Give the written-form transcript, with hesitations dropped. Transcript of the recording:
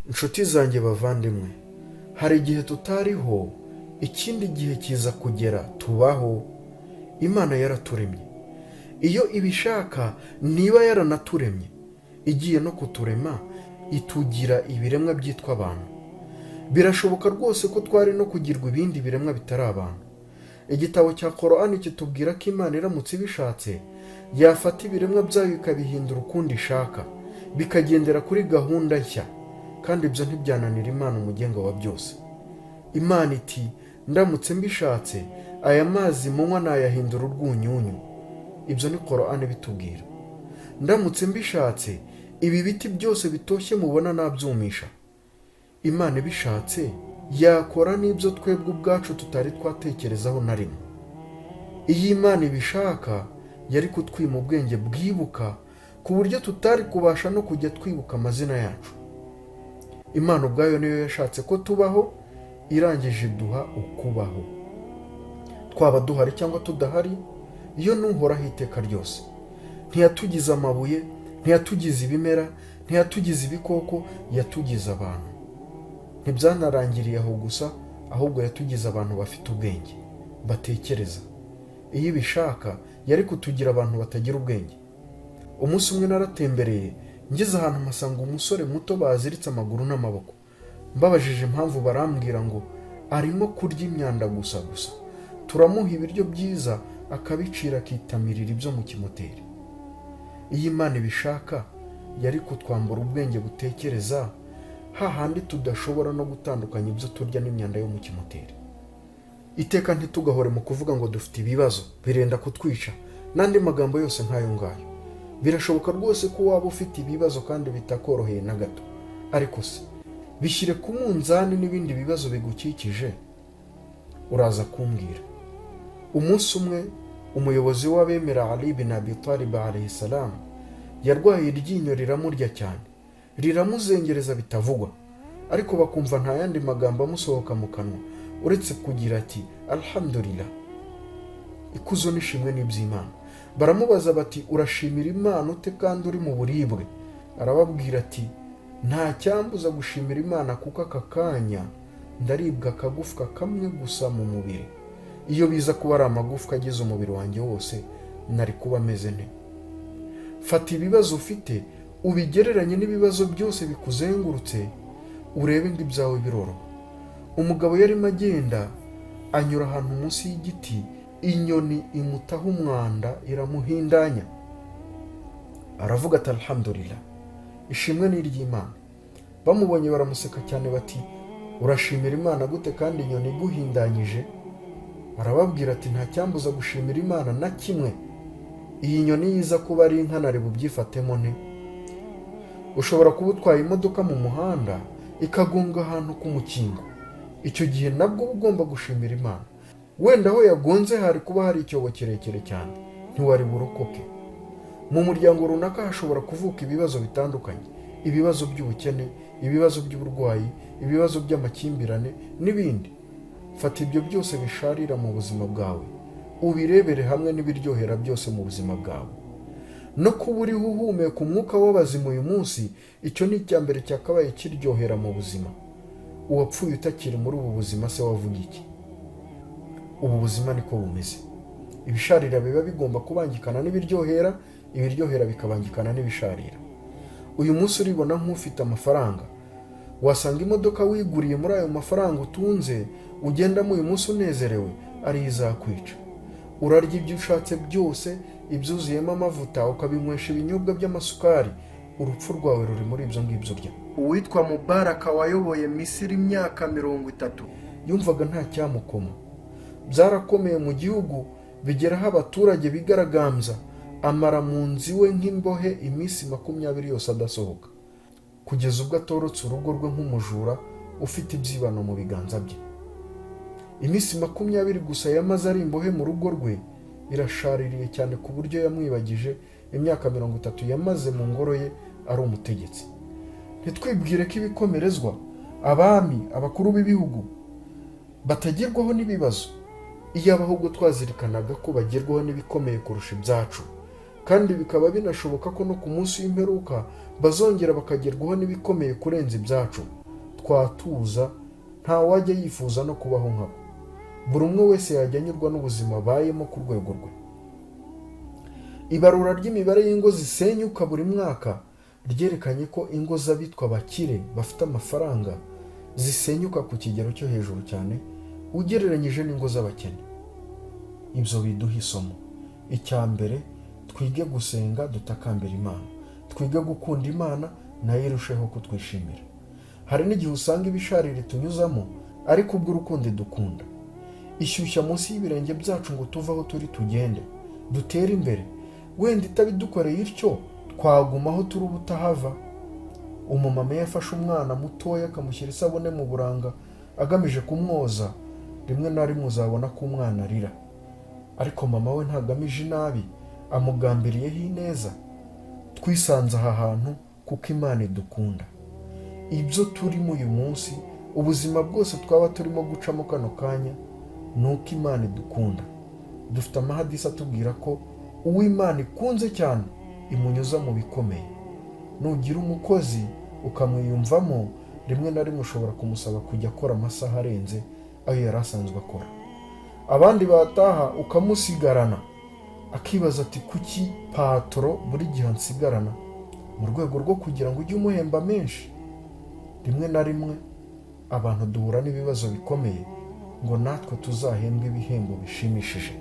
inshuti zanjye bavandimwe, hari igihe tutariho, ikindi gihe kiza kugera tubaho. Imana yaraturemye, iyo ibishaka niba yaranaturemye igiye no kuturema itugira ibiremwa byitwa abantu. Birashoboka rwose ko twari no kugirwa ibindi biremwa bitari abantu. Igitabo cya Korani kitubwira ko Imana iramutse ibishatse yafata ibiremwa byayo ikabihindura ukundi ishaka, bikagendera kuri gahunda nshya, kandi ibyo ntibyananira Imana umugenga wa byose. Imana iti, ndamutse mbishatse aya mazi munywa nayahindura urwunyunyu. Ibyo ni Korani bitubwira. Ndamutse mbishatse ibi biti byose bitoshye mubona nabyumisha. Imana ibishatse yakora n'ibyo twebwe ubwacu tutari twatekerezaho na rimwe. Iyo Imana ibishaka yari kutwima ubwenge bwibuka ku buryo tutari kubasha no kujya twibuka amazina yacu. Imana ubwayo niyo yashatse ko tubaho, irangije duha ukubaho. Twaba duhari cyangwa tudahari, iyo n'uhoraho iteka ryose. Ntiyatugize amabuye, ntiyatugize ibimera, ntiyatugize ibikoko, yatugize abantu. Ntibyanarangiriye aho gusa, ahubwo yatugize abantu bafite ubwenge, batekereza. Iyo ibishaka yari kutugira abantu batagira ubwenge. Umunsi umwe naratembereye, ngeze ahantu mpasanga umusore muto baziritse amaguru n'amaboko. Mbabajije impamvu barambwira ngo arimo kurya imyanda gusa. Turamuha ibiryo byiza akabicira akitamirira ibyo mu kimoteri. Iyo Imana ibishaka yari kutwambura ubwenge butekereza, hahandi tudashobora no gutandukanya ibyo turya n'imyanda yo mu kimoteri. Iteka ntitugahore mu kuvuga ngo dufite ibibazo birenda kutwica n'andi magambo yose nk'ayo ngayo. Birashoboka rwose ko waba ufite ibibazo kandi bitakoroheye na gato, ariko se bishyire ku munzani n'ibindi bibazo bigukikije, uraza kumbwira. Umunsi umwe umuyobozi w'abemera Ali bin Abi Talib alayhi salam yarwaye iryinyo riramurya cyane, riramuzengereza bitavugwa, ariko bakumva nta yandi magambo amusohoka mu kanwa uretse kugira ati alhamdulillah, ikuzo n'ishimwe n'iby'Imana. Baramubaza bati, urashimira Imana ute kandi uri mu buribwe? Arababwira ati, nta cyambuza gushimira Imana kuko aka kanya ndaribwa akagufwa kamwe gusa mu mubiri. Iyo biza kuba ari amagufwa agize umubiri wanjye wose, nari kuba ameze nte? Fata ibibazo ufite ubigereranye n'ibibazo byose bikuzengurutse, urebe ngo ibyawe biroroha. Umugabo yarimo agenda anyura ahantu munsi y'igiti, inyoni imutaho umwanda iramuhindanya. Aravuga ati alhamdulillah, ishimwe ni iry'Imana. Bamubonye baramuseka cyane bati, urashimira Imana gute kandi inyoni iguhindanyije? Arababwira ati, nta cyambuza gushimira Imana na kimwe. Iyi nyoni yiza kuba ari inka nari bubyifatemo nte? Ushobora kuba utwaye imodoka mu muhanda ikagonga ahantu ku mukingo, icyo gihe nabwo ugomba gushimira Imana. Wenda aho yagonze hari kuba hari icyobo kirekire cyane, ntiwari burokoke. Mu muryango runaka hashobora kuvuka ibibazo bitandukanye, ibibazo by'ubukene, ibibazo by'uburwayi, ibibazo by'amakimbirane n'ibindi. Fata ibyo byose bisharira mu buzima bwawe, ubirebere hamwe n'ibiryohera byose mu buzima bwawe. No kuba uriho uhumeka umwuka w'abazima uyu munsi, icyo ni icya mbere cyakabaye kiryohera mu buzima. Uwapfuye utakiri muri ubu buzima se wavuga iki? Ubu buzima niko bumeze. Ibisharira biba bigomba kubangikana n'ibiryohera, ibiryohera bikabangikana n'ibisharira. Uyu munsi uribona nk'ufite amafaranga, wasanga imodoka wiguriye muri ayo mafaranga utunze ugendamo uyu munsi unezerewe, ari izakwica. Urarya ibyo ushatse byose, ibyuzuyemo amavuta, ukabinywesha ibinyobwa by'amasukari, urupfu rwawe ruri muri ibyo ngibyo urya. Uwitwa Mubaraka wayoboye Misiri imyaka 30 yumvaga nta cyamukoma. Byarakomeye mu gihugu, bigeraho abaturage bigaragambya, amara mu nzu iwe nk'imbohe iminsi 20 yose adasohoka, kugeza ubwo atorotse urugo rwe nk'umujura ufite ibyibano mu biganza bye. Iminsi 20 gusa yamaze ari imbohe mu rugo rwe irashaririye cyane ku buryo yamwibagije imyaka 30 yamaze mu ngoro ye ari umutegetsi. Ntitwibwire ko ibikomerezwa, abami, abakuru b'ibihugu batagirwaho n'ibibazo. Iyo ahubwo twazirikanaga ko bagerwaho n'ibikomeye kurusha ibyacu, kandi bikaba binashoboka ko no ku munsi w'imperuka bazongera bakagerwaho n'ibikomeye kurenza ibyacu, twatuza nta wajya yifuza no kubaho nkabo. Buri umwe wese yajya anyurwa n'ubuzima abayemo ku rwego rwe. Ibarura ry'imibare y'ingo zisenyuka buri mwaka ryerekanye ko ingo z'abitwa bakire bafite amafaranga zisenyuka ku kigero cyo hejuru cyane ugereranyije n'ingo z'abakene. Ibyo biduha isomo. Icya mbere, twige gusenga dutakambira Imana, twige gukunda Imana nayo irusheho kutwishimira. Hari n'igihe usanga ibisharire tunyuzamo ariko ubw'urukundo dukunda ishyushya munsi y'ibirenge byacu ngo tuve aho turi tugende dutere imbere. Wenda itabidukoreye ityo twagumaho turi ubutahava. Umumama yafashe umwana mutoya akamushyira isabune mu buranga agamije kumwoza, rimwe na rimwe uzabona ko umwana arira, ariko mama we ntagamije inabi, amugambiriyeho ineza. Twisanze aha hantu kuko Imana idukunda. Ibyo turimo uyu munsi, ubuzima bwose twaba turimo gucamo kano kanya, ni uko Imana idukunda. Dufite amahadisi atubwira ko uwo Imana ikunze cyane imunyuza mu bikomeye. Nugira umukozi ukamwiyumvamo, rimwe na rimwe ushobora kumusaba kujya akora amasaha arenze ayo yari asanzwe akora. Abandi bataha ukamusigarana, akibaza ati kuki patoro buri gihe ansigarana, mu rwego rwo kugira ngo ujye umuhemba menshi. Rimwe na rimwe abantu duhura n'ibibazo bikomeye ngo natwe tuzahembwe ibihembo bishimishije.